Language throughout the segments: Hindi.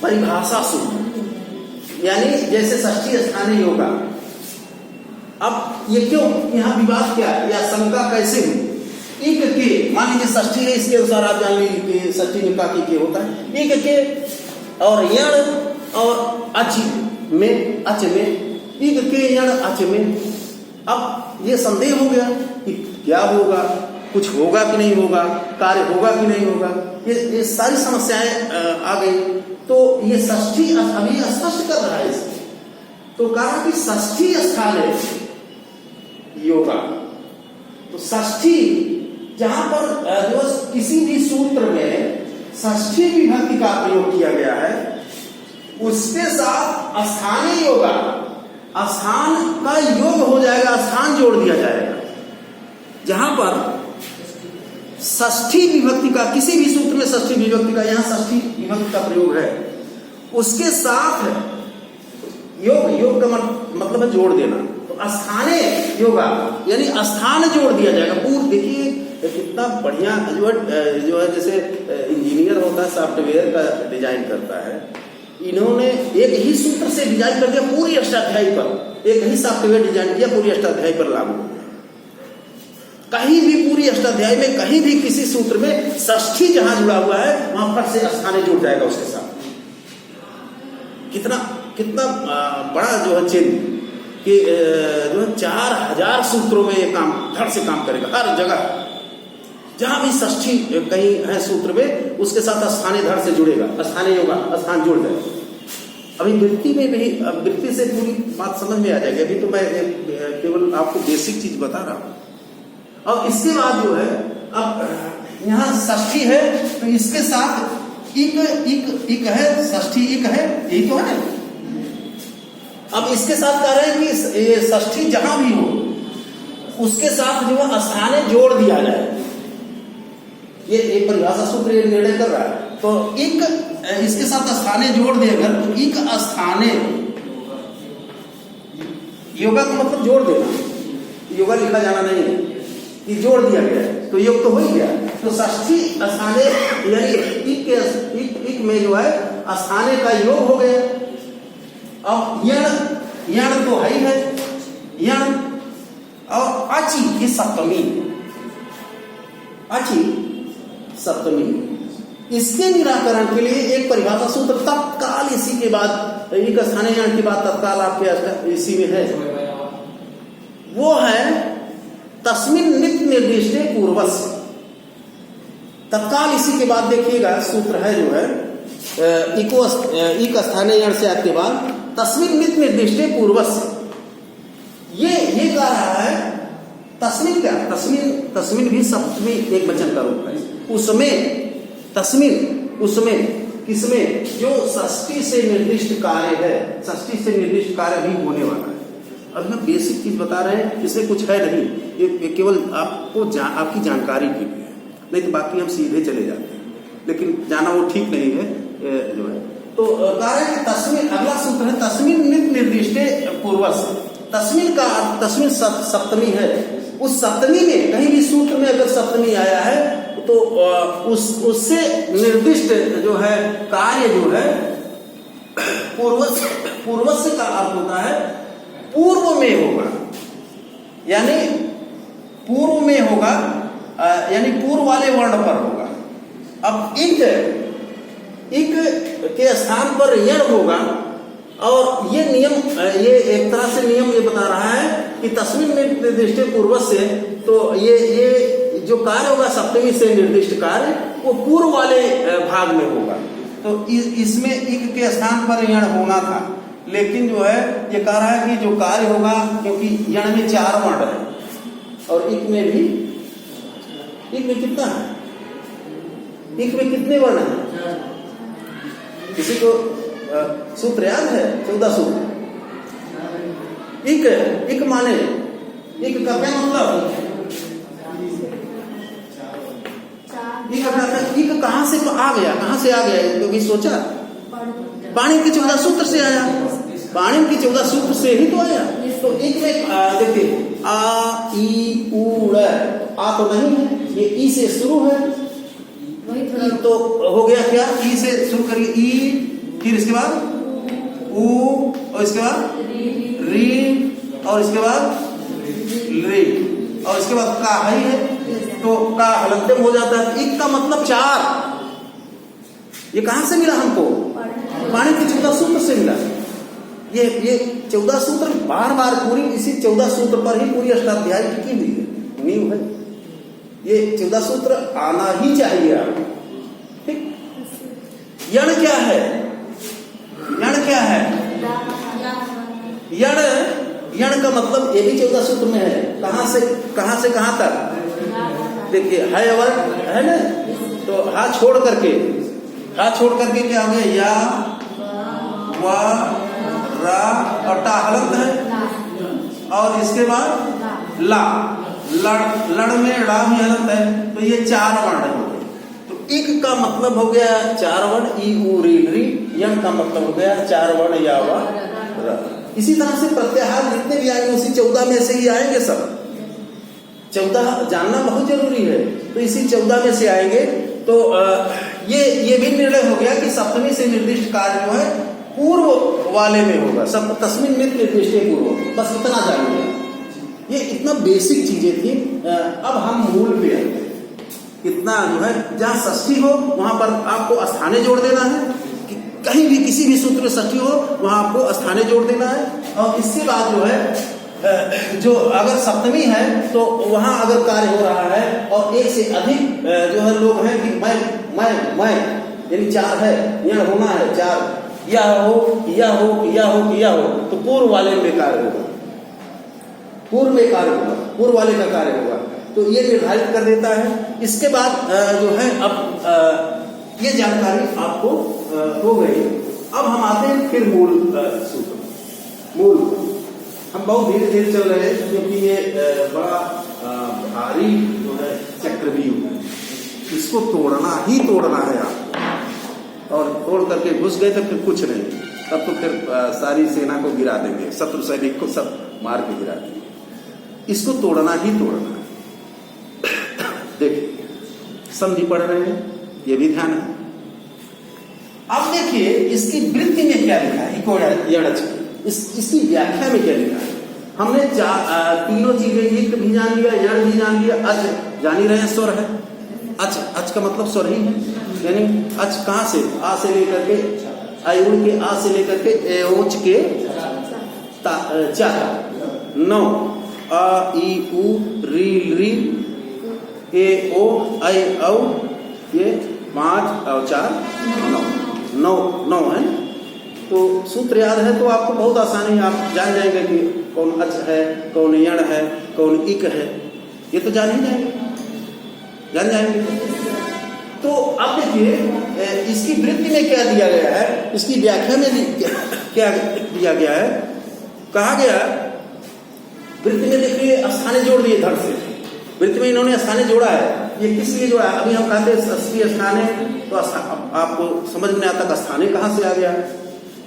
परिभाषा सूत्र, यानी जैसे षष्ठी स्थानीय योगा। अब ये क्यों यहाँ विवाद क्या है या शंका कैसे हुई? एक के, मान लीजिए षष्ठी है, इसके अनुसार आप जान लीजिए कि षष्ठी में का के होता है। एक के और यण और अच में, एक के यण अच में। अब ये संदेह हो गया कि क्या होगा, कुछ होगा कि नहीं होगा, कार्य होगा कि नहीं होगा, ये सारी समस्याएं आ गई। तो ये षष्ठी अभी स्पष्ट कर रहा है इसमें। तो कहा कि षष्ठी स्थान है योगा। तो षष्ठी जहां पर जो किसी भी सूत्र में षष्ठी विभक्ति का प्रयोग किया गया है, उसके साथ स्थानीय योगा, स्थान का योग हो जाएगा, स्थान जोड़ दिया जाएगा। जहां पर षष्ठी विभक्ति का, किसी भी सूत्र में षष्ठी विभक्ति का, यहां षष्ठी विभक्ति का प्रयोग है, उसके साथ योग का मतलब है जोड़ देना। तो स्थाने योगा यानी स्थान जोड़ दिया जाएगा। पूर्व देखिए कितना बढ़िया जो है जैसे इंजीनियर होता है, सॉफ्टवेयर का डिजाइन करता है, इन्होंने एक ही सूत्र से डिजाइन कर दिया पूरी अष्टाध्यायी पर, एक ही सॉफ्टवेयर डिजाइन किया पूरी अष्टाध्यायी पर लागू। कहीं भी पूरी अष्टाध्यायी में कहीं भी किसी सूत्र में षष्ठी जहां जुड़ा हुआ है वहां पर से स्थाने जुड़ जाएगा उसके साथ। कितना बड़ा जो है चिन्ह कि जो है 4000 सूत्रों में ये काम धड़ से काम करेगा। हर जगह जहां भी षष्ठी कहीं है सूत्र में, उसके साथ स्थानीय धड़ से जुड़ेगा, स्थानीय योगा, स्थान जुड़ जाएगा। अभी वृत्ति में भी, वृत्ति से पूरी बात समझ में आ जाएगी। अभी तो मैं केवल आपको बेसिक चीज बता रहा हूं। और इसके बाद जो है, अब यहाँ षष्ठी है तो इसके साथ इक है, षष्ठी इक है, यही तो है। अब इसके साथ कह रहे हैं कि ये षष्ठी जहां भी हो उसके साथ जो है स्थाने जोड़ दिया जाए। ये एक परिभाषा सूत्र ये निर्णय कर रहा है। तो इक इसके साथ स्थाने जोड़ देगा तो इक स्थाने योगा का मतलब जोड़ देना, योगा लिखा जाना नहीं है, ये जोड़ दिया गया है तो योग तो हो ही गया। तो षष्ठी स्थाने यानी इक में जो है स्थाने का योग हो गया। अब यण तो है ही है, यण और अची की सप्तमी, अची सप्तमी। इसके निराकरण के लिए एक परिभाषा सूत्र तत्काल इसी के बाद, एक स्थानीय यण के बाद तत्काल आपके इसी में है, वो है तस्मिन नित्य निर्दिष्टे पूर्वस्य। तत्काल इसी के बाद देखिएगा सूत्र है जो है इक स्थानीय यण से आपके बाद तस्मिन नित्य निर्दिष्टे पूर्वस्य। ये कह रहा है तस्मिन क्या, तस्मिन भी सप्तमी एक वचन का रूप है। उसमें तस्मिन, उसमें किसमें, जो षष्ठी से निर्दिष्ट कार्य है, षष्ठी से निर्दिष्ट कार्य भी होने वाला है। अब हम बेसिक चीज बता रहे हैं, इसमें कुछ है नहीं, ये केवल आपको आपकी जानकारी के लिए, नहीं तो बाकी हम सीधे चले जाते हैं, लेकिन जाना वो ठीक नहीं है जो है। तो कार्य कि तस्मिन, अगला सूत्र है तस्मिन नित्य निर्दिष्टे पूर्वस्य। तस्मिन का तस्मिन सप्तमी है, उस सप्तमी में कहीं भी सूत्र में अगर सप्तमी आया है तो उससे निर्दिष्ट जो है कार्य जो है पूर्वस्य का अर्थ होता है पूर्व में होगा, यानी पूर्व में होगा, यानी पूर्व वाले वर्ण पर होगा। अब इक के स्थान पर यण होगा और ये नियम, ये एक तरह से नियम ये बता रहा है कि तस्मिन निर्दिष्टे पूर्वस्य, तो ये जो कार्य होगा सप्तमी से निर्दिष्ट कार्य वो पूर्व वाले भाग में होगा। तो इसमें इक के स्थान पर यण होना था, लेकिन जो है ये कह रहा है कि जो कार्य होगा, क्योंकि यण में 4 वर्ण है और इक में भी, इक में कितना है, इक में कितने वर्ण है, किसी को सूत्र याद है? 14 सूत्र। इक माने, इक का क्या मतलब, इक कहां से आ गया, कहां से आ गया, कभी सोचा? पाणिनि के 14 सूत्र से आया, पाणिनि के 14 सूत्र से ही तो आया। तो एक में देखिए आ ई उ ड़, आ तो नहीं है, ये ई से शुरू है, तो हो गया क्या, ई से शुरू करिए, ई फिर इसके बाद ऊ, और इसके बाद री, और इसके बाद रे, और इसके बाद का है तो का हलंतम हो जाता है। इक का मतलब 4। ये कहां से मिला हमको? पाणी के 14 सूत्र से मिला। ये 14 सूत्र बार बार पूरी इसी 14 सूत्र पर ही पूरी अष्टाध्यायी टिकी हुई है, नींव है। ये 14 सूत्र आना ही चाहिए आपको। ठीक, यण क्या है? यण क्या है? यण का मतलब ये भी 14 सूत्र में है। कहां से कहां तक? देखिए है वर्ग है ना, तो हाथ छोड़ करके क्या हो गया? या, वा, रा और टा हलंत है, और इसके बाद ला, लड़ में ड़ा भी हलंत है, तो ये 4 वर्ण हो गए। तो इक का मतलब हो गया 4 वर्ण, ई उ री री। यण का मतलब हो गया 4 वर्ण, या वा रा। इसी तरह से प्रत्याहार जितने भी आएंगे उसी 14 में से ही आएंगे सब। 14 जानना बहुत जरूरी है, तो इसी 14 में से आएंगे। तो ये भी निर्णय हो गया कि सप्तमी से निर्दिष्ट कार्य जो है पूर्व वाले में होगा। सब तस्मिन में निर्दिष्ट पूर्व, बस इतना जानिए। ये इतना बेसिक चीजें थी। अब हम मूल पे आते हैं। इतना जो है जहां षष्ठी हो वहां पर आपको स्थाने जोड़ देना है। कहीं भी किसी भी सूत्र में षष्ठी हो वहां आपको स्थाने जोड़ देना है। और इसके बाद जो है जो अगर सप्तमी है तो वहां अगर कार्य हो रहा है और एक से अधिक जो है लोग हैं कि मैं यानी 4 है, यह होना है 4, या हो तो पूर्व वाले में कार्य होगा, पूर्व वाले का कार्य होगा। तो ये निर्धारित कर देता है। इसके बाद जो है अब ये जानकारी आपको हो गई। अब हम आते हैं फिर मूल सूत्र। मूल हम बहुत धीरे धीरे चल रहे हैं क्योंकि ये बड़ा भारी जो है चक्रव्यूह है, इसको तोड़ना है आप। और तोड़ करके घुस गए तो फिर कुछ नहीं, तब तो फिर सारी सेना को गिरा देंगे, शत्रु सैनिक को सब मार के गिरा देंगे। इसको तोड़ना है। देखिए संधि पढ़ रहे हैं, ये भी ध्यान है। अब देखिए इसकी वृत्ति में क्या लिखा है, इसकी व्याख्या में क्या लिखा है। हमने तीनों चीजें, इक भी जान लिया, यण भी जान लिया, अच जान ही रहे स्वर है। अच का मतलब स्वर ही है, यानी अच कहां से? आ से लेकर के आयुण के आ से लेकर के एओच के चा 9 आ ई उ री री ए ओ ऐ औ, ये 5 और 4 9 है। तो सूत्र याद है तो आपको बहुत आसानी, आप जान जाएंगे कि कौन अच है, कौन यण है, कौन इक है। ये तो जान जाएंगे। तो अब देखिए इसकी वृत्ति में क्या दिया गया है, इसकी व्याख्या में क्या दिया गया है। कहा गया वृत्ति में देखिए स्थाने जोड़ दिए धड़ से। वृत्ति में इन्होंने स्थाने जोड़ा है। ये किस लिए जोड़ा है? अभी हम कहते हैं षष्ठी स्थाने, तो आपको समझ में आता स्थाने कहां से आ गया।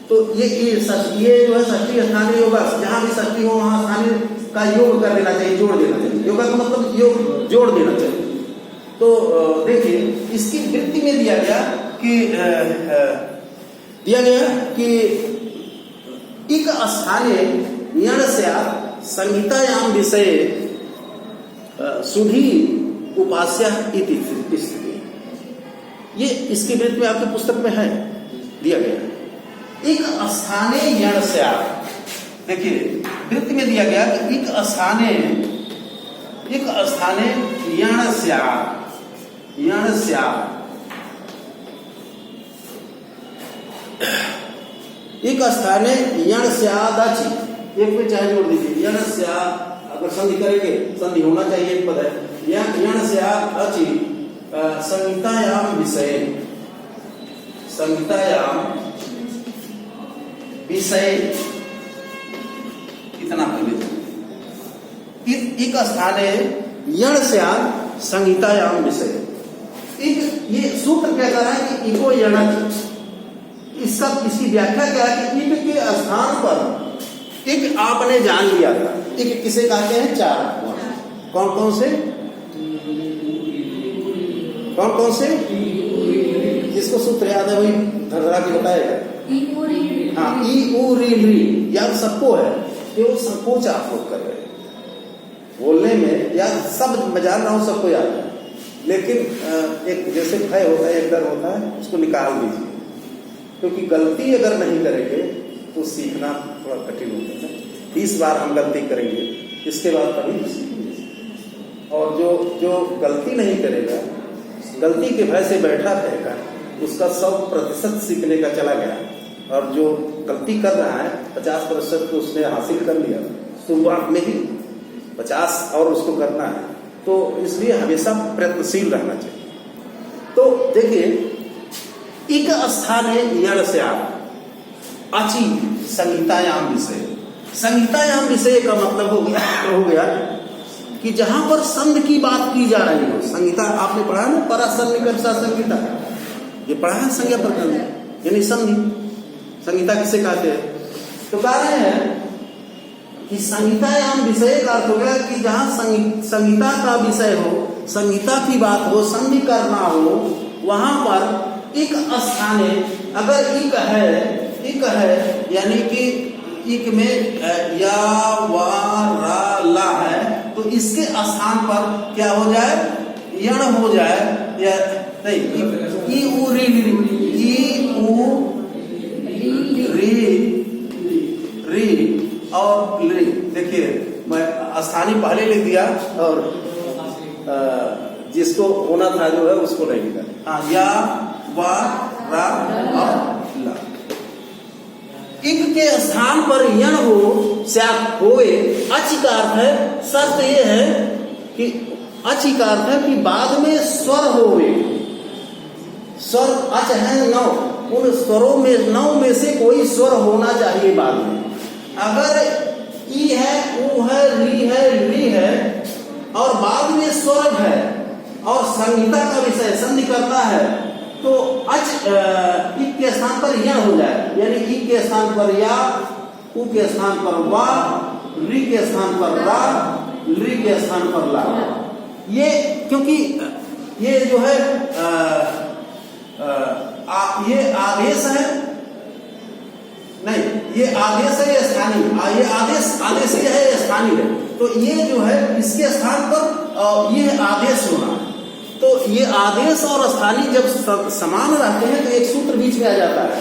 तो ये जो है षष्ठी स्थाने होगा, जहां भी षष्ठी हो वहां स्थाने का योग कर देना चाहिए, जोड़ देना चाहिए। योगा का मतलब योग जोड़ देना चाहिए। तो देखिए इसकी वृत्ति में दिया गया कि इक स्थाने यण स्यात् संहितायाम विषय सुधी उपास्य इति स्थिति। ये इसकी वृत्ति में आपकी पुस्तक में है, दिया गया। एक स्थाने यण स्यात्, देखिए वृत्ति में दिया गया कि एक स्थाने यण स्यात् एक स्थाने यण स्यादचि, एक पे चाहे जोड़ दीजिए, यण स्यात्। अगर संधि करेंगे, संधि होना चाहिए, एक पद है, यण स्यादचि संहितायाम विषय इतना पहले। एक स्थाने यण स्यात् संहितायाम विषय। ये सूत्र क्या कर रहा है कि इको यण, इसकी व्याख्या क्या है कि इक के स्थान पर इक आपने जान लिया था। इक किसे कहते हैं? 4। कौन कौन से? जिसको सूत्र याद है वही धरा के बताएगा। हाँ, ई उ री री याद सबको है, केवल संकोच आप लोग कर रहे हैं बोलने में। याद सब मैं जान रहा हूँ, सबको याद है, लेकिन एक जैसे भय होता है, एक डर होता है, उसको निकाल दीजिए, क्योंकि गलती अगर नहीं करेंगे तो सीखना थोड़ा कठिन होता है। 20 बार हम गलती करेंगे, इसके बाद कभी सीखेंगे। और जो गलती नहीं करेगा, गलती के भय से बैठा रहेगा, उसका 100% सीखने का चला गया। और जो गलती कर रहा है 50% तो उसने हासिल कर लिया शुरुआत में ही, 50 और उसको करना है। तो इसलिए हमेशा प्रयत्नशील रहना चाहिए। तो देखिए, एक स्थान है यण से आप अचि संहितायाम विषय। संहितायाम विषय का मतलब हो गया कि जहां पर संध की बात की जा रही हो। संहिता आपने पढ़ा ना, परासन्निकर्षा संहिता, ये पढ़ा है संज्ञा प्रकरण, यानी संधि। संहिता किसे कहते हैं? तो कह रहे हैं कि संहितायाम विषय का अर्थ हो गया कि जहां संहिता का विषय हो, संहिता की बात हो, संधि करना हो, वहां पर एक स्थान है। अगर इक है यानी कि इक में या वा रा ला है, तो इसके स्थान पर क्या हो जाए? यण हो जाए, या नहीं, ई उ री री और ली। देखिए, मैं स्थानीय पहले लिख दिया और जिसको होना था जो है उसको नहीं लिखा। हाँ, या वा रा और ला। इक के स्थान पर यण हो, स्याक होए। अच का अर्थ है, शर्त ये है कि अच का अर्थ है कि बाद में स्वर होवे। स्वर अच है 9, उन स्वरों में 9 में से कोई स्वर होना चाहिए बाद में। अगर ई है, ऊ है, री है, ली है और बाद में स्वर है और संहिता का विषय संधि करता है, तो अच इक के स्थान पर यण हो जाए, यानी ई के स्थान पर या, ऊ के स्थान पर वा, री के स्थान पर रा, ली के स्थान पर ला। ये क्योंकि ये जो है ये आदेश है, नहीं, ये आदेश है, ये स्थानीय, ये आदेश ये है, स्थानीय है। तो ये जो है इसके स्थान पर ये आदेश होना। तो ये आदेश और स्थानीय जब समान रहते हैं तो एक सूत्र बीच में आ जाता है।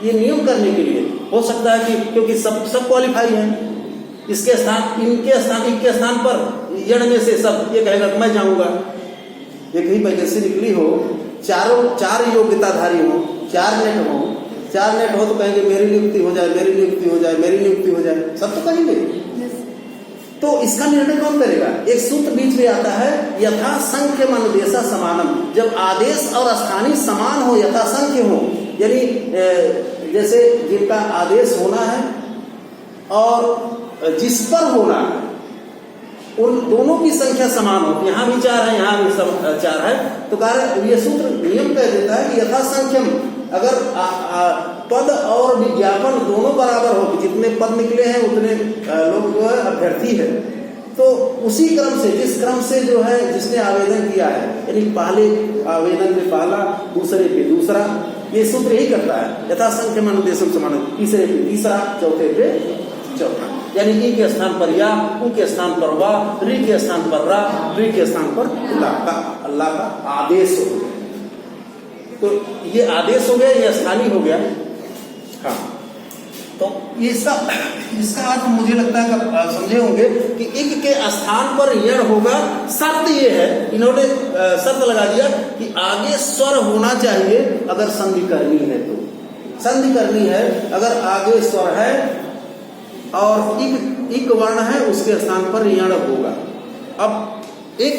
ये नियम करने के लिए हो सकता है कि क्योंकि सब क्वालिफाई है, इसके स्थान पर यण में से सब ये कहेगा कि मैं जाऊंगा। एक ही वैकेंसी निकली हो, 4 योग्यताधारी हो, 4 नेट हो तो कहेंगे मेरी नियुक्ति हो जाए, मेरी नियुक्ति हो जाए, मेरी नियुक्ति हो जाए, सब तो कहेंगे। तो इसका निर्णय कौन करेगा? एक सूत्र बीच में आता है, यथा संख्य अनुदेशा समानम। जब आदेश और स्थानीय समान हो, यथा संख्य हो, यानी जैसे जिनका आदेश होना है और जिस पर होना है, उन दोनों की संख्या समान हो। यहाँ भी 4 है, यहाँ भी 4 है, तो कार्य ये सूत्र नियम कह देता है कि यथा संख्यम, अगर पद और विज्ञापन दोनों बराबर हो, जितने पद निकले हैं उतने लोग जो है अभ्यर्थी है, तो उसी क्रम से, जिस क्रम से जो है जिसने आवेदन किया है, यानी पहले आवेदन पे पहला, दूसरे पे दूसरा, ये सूत्र यही करता है, यथा संख्यम अनुदेशम समान, तीसरे पे तीसरा, चौथे पे चौथा। यानी ई के स्थान पर या, ऊ के स्थान पर वा, री के स्थान पर रा, री के स्थान पर अल्लाह का आदेश हो गया। तो ये आदेश हो गया, ये स्थानीय हो गया। हाँ, तो इसका अर्थ मुझे लगता है कि समझे होंगे कि इक के स्थान पर यण होगा। शर्त ये है, इन्होंने शर्त लगा दिया कि आगे स्वर होना चाहिए अगर संधि करनी है, तो संधि करनी है अगर आगे स्वर है और इक वर्ण है, उसके स्थान पर यण होगा। अब एक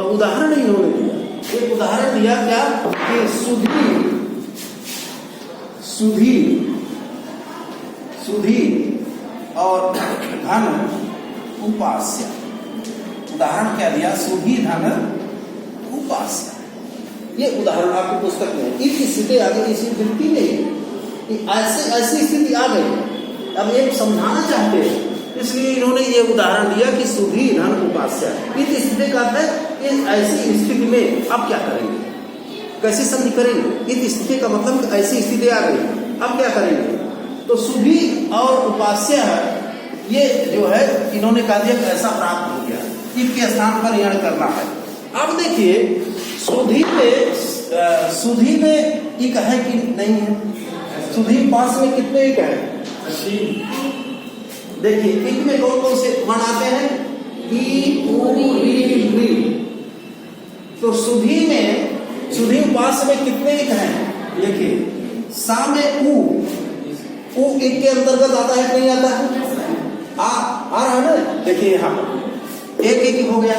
उदाहरण इन्होंने दिया, एक उदाहरण दिया क्या कि सुधी और धन उपास्य। उदाहरण क्या दिया? सुधी धन उपास्य। ये उदाहरण आपकी पुस्तक में इस स्थिति आ गई, इसी वृत्ति में ऐसी स्थिति आ गई। अब एक समझाना चाहते हैं, इसलिए इन्होंने ये उदाहरण दिया कि सुधी धन उपास्य। इस स्थिति का अर्थ है कि ऐसी स्थिति में आप क्या करेंगे? कैसे संधि करेंगे? इत स्थिति का मतलब ऐसी स्थिति आ गई, अब क्या करेंगे? तो सुधी और उपास्य ये जो है इन्होंने कहा दिया कि ऐसा प्राप्त हो गया, इनके स्थान पर यण करना है। अब देखिए सुधी में इक है कि नहीं है? सुधी पास में कितने इक है? देखिए इक में कौन कौन से वर्ण आते हैं? ई, उ, री। तो सुधी उपास में कितने इक हैं? देखिए सा में उ इक के अंतर्गत आता है कि नहीं आता है? आ रहा है ना? देखिए यहाँ एक हो गया,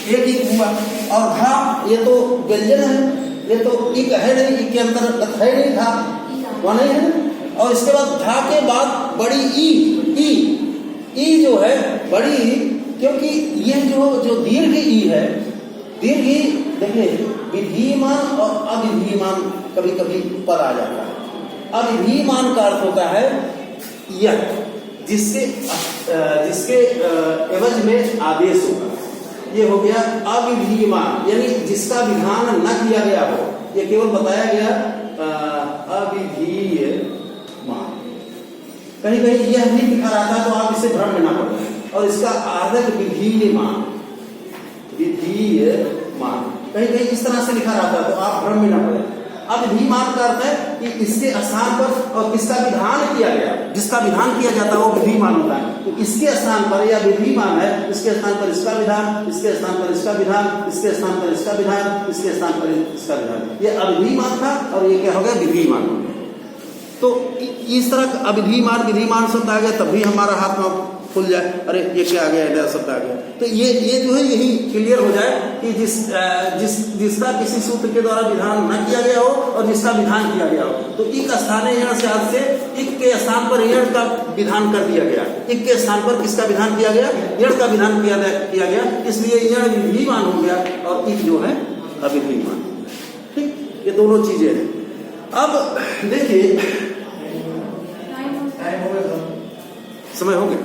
एक इक हुआ, और घा ये तो व्यंजन है, ये तो इक है नहीं, इक के अंतर्गत है नहीं, घा वह नहीं है। और इसके बाद घा के बाद बड़ी ई जो है बड़ी ई, क्योंकि ये जो दीर्घ ई है, दीर्घ ई देखिए विधिमान और अविधिमान कभी कभी पर आ जाता है। अविधिमान का अर्थ होता है यह जिसके एवज में आदेश होगा, ये हो गया अविधिमान, यानी जिसका विधान न किया गया हो, ये केवल बताया गया अविधीयमान। कहीं कहीं यह नहीं लिखा रहता तो आप इसे भ्रम में ना पड़े, और इसका आर्धक विधीयमान, कहीं कहीं इस तरह से लिखा रहता है तो आप भ्रम में ना पड़े। अब विधिमान का अर्थ है कि इसके स्थान पर और किसका विधान किया गया, जिसका विधान किया जाता है वो विधिमान होता है। तो इसके स्थान पर यह विधिमान है, इसके स्थान पर इसका विधान, इसके स्थान पर इसका विधान, इसके स्थान पर इसका विधान, इसके स्थान पर इसका विधान, ये अविधिमान था और ये क्या हो गया? विधिमान हो गया। तो इस तरह अविधिमान विधिमान शब्द आ गया तब भी हमारा हाथ में खुल जाए, अरे ये क्या आ गया, ऐसा शब्द आ गया। तो ये जो है यही क्लियर हो जाए कि जिसका किसी सूत्र के द्वारा विधान न किया गया हो और जिसका विधान किया गया हो, तो इक स्थाने यण से आज से इक के स्थान पर यण का विधान कर दिया गया, इक के स्थान पर किसका विधान किया गया? यण का विधान किया गया, इसलिए यण विधिमान हो गया और इक जो है अविधिमान। ठीक, ये दोनों चीजें हैं। अब देखिए समय हो गया।